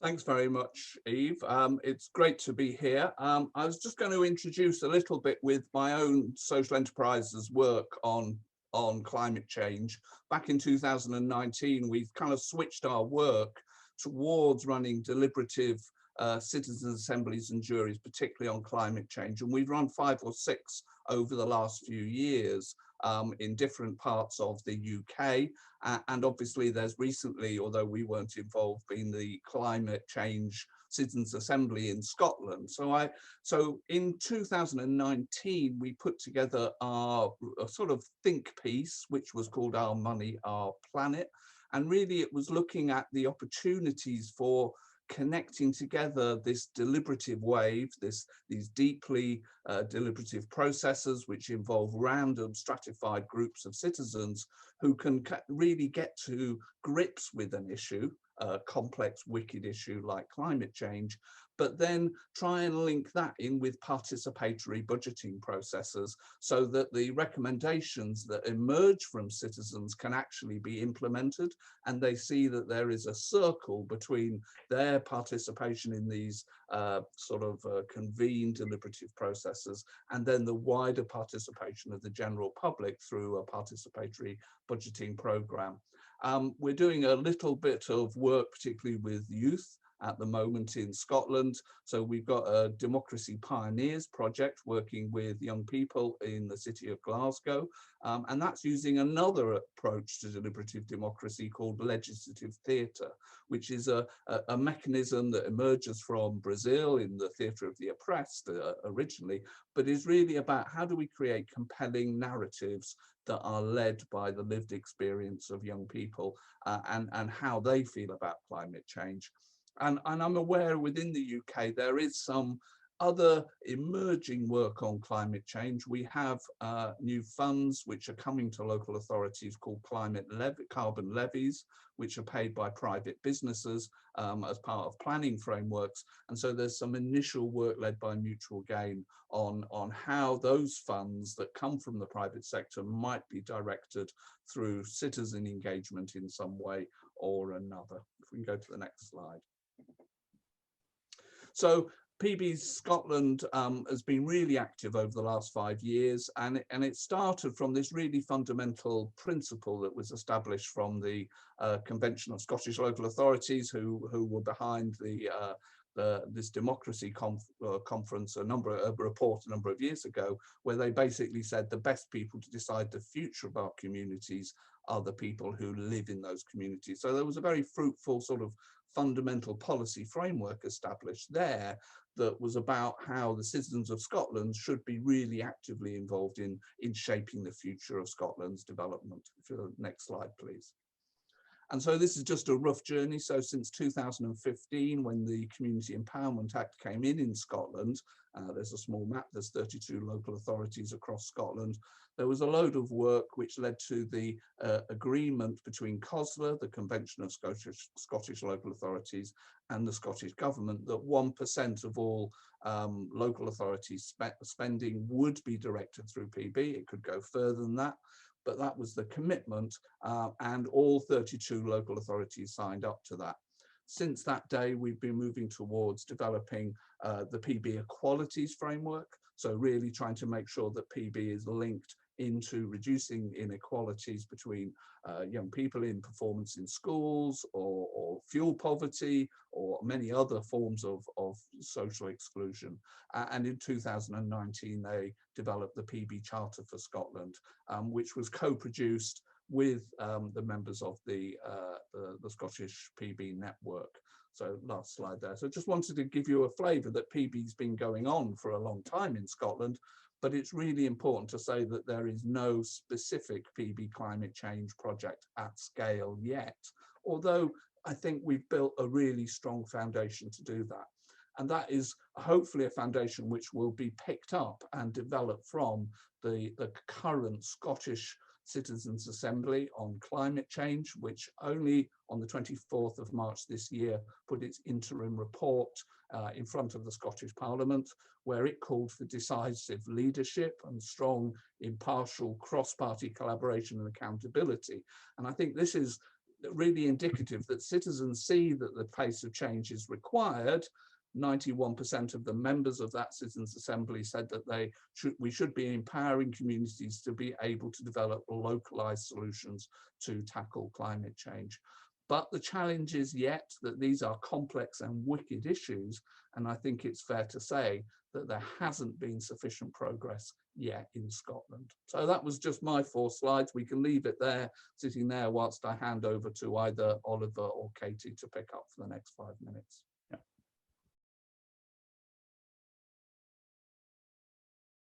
Thanks very much, Eve. It's great to be here. I was just going to introduce a little bit with my own social enterprises work on climate change. Back in 2019, we've kind of switched our work towards running deliberative citizens' assemblies and juries, particularly on climate change. And we've run 5 or 6 over the last few years in different parts of the UK. And obviously there's recently, although we weren't involved, been the climate change citizens assembly in Scotland. So in 2019 we put together a sort of think piece which was called Our Money, Our Planet, and really it was looking at the opportunities for connecting together this deliberative wave, these deeply deliberative processes which involve random stratified groups of citizens who can really get to grips with an issue, a complex, wicked issue like climate change, but then try and link that in with participatory budgeting processes so that the recommendations that emerge from citizens can actually be implemented, and they see that there is a circle between their participation in these convened deliberative processes and then the wider participation of the general public through a participatory budgeting program. We're doing a little bit of work, particularly with youth at the moment in Scotland. So we've got a Democracy Pioneers project working with young people in the city of Glasgow. And that's using another approach to deliberative democracy called legislative theatre, which is a mechanism that emerges from Brazil in the theatre of the oppressed originally, but is really about how do we create compelling narratives that are led by the lived experience of young people and how they feel about climate change. And I'm aware within the UK there is some other emerging work on climate change. We have new funds which are coming to local authorities called carbon levies, which are paid by private businesses as part of planning frameworks. And so there's some initial work led by Mutual Gain on how those funds that come from the private sector might be directed through citizen engagement in some way or another. If we can go to the next slide. So PB's Scotland has been really active over the last 5 years, and it started from this really fundamental principle that was established from the Convention of Scottish Local Authorities, who were behind this democracy conference, a report a number of years ago, where they basically said the best people to decide the future of our communities are the people who live in those communities. So there was a very fruitful sort of fundamental policy framework established there that was about how the citizens of Scotland should be really actively involved in shaping the future of Scotland's development. Next slide, please. And so this is just a rough journey. So since 2015, when the Community Empowerment Act came in Scotland, there's a small map, there's 32 local authorities across Scotland. There was a load of work which led to the agreement between COSLA, the Convention of Scottish Local Authorities, and the Scottish Government that 1% of all local authorities spending would be directed through PB. It could go further than that, but that was the commitment, and all 32 local authorities signed up to that. Since that day, we've been moving towards developing the PB Equalities Framework, so really trying to make sure that PB is linked into reducing inequalities between young people in performance in schools or fuel poverty or many other forms of social exclusion. And in 2019, they developed the PB Charter for Scotland, which was co-produced with the members of the Scottish PB network. So last slide there. So just wanted to give you a flavour that PB's been going on for a long time in Scotland, but it's really important to say that there is no specific PB climate change project at scale yet, although I think we've built a really strong foundation to do that. And that is hopefully a foundation which will be picked up and developed from the current Scottish Citizens Assembly on climate change, which only on the 24th of March this year put its interim report in front of the Scottish Parliament, where it called for decisive leadership and strong, impartial, cross-party collaboration and accountability. And I think this is really indicative that citizens see that the pace of change is required. 91% of the members of that citizens assembly said that we should be empowering communities to be able to develop localized solutions to tackle climate change. But the challenge is yet that these are complex and wicked issues, and I think it's fair to say that there hasn't been sufficient progress yet in Scotland. So that was just my 4 slides. We can leave it there, sitting there, whilst I hand over to either Oliver or Katie to pick up for the next 5 minutes.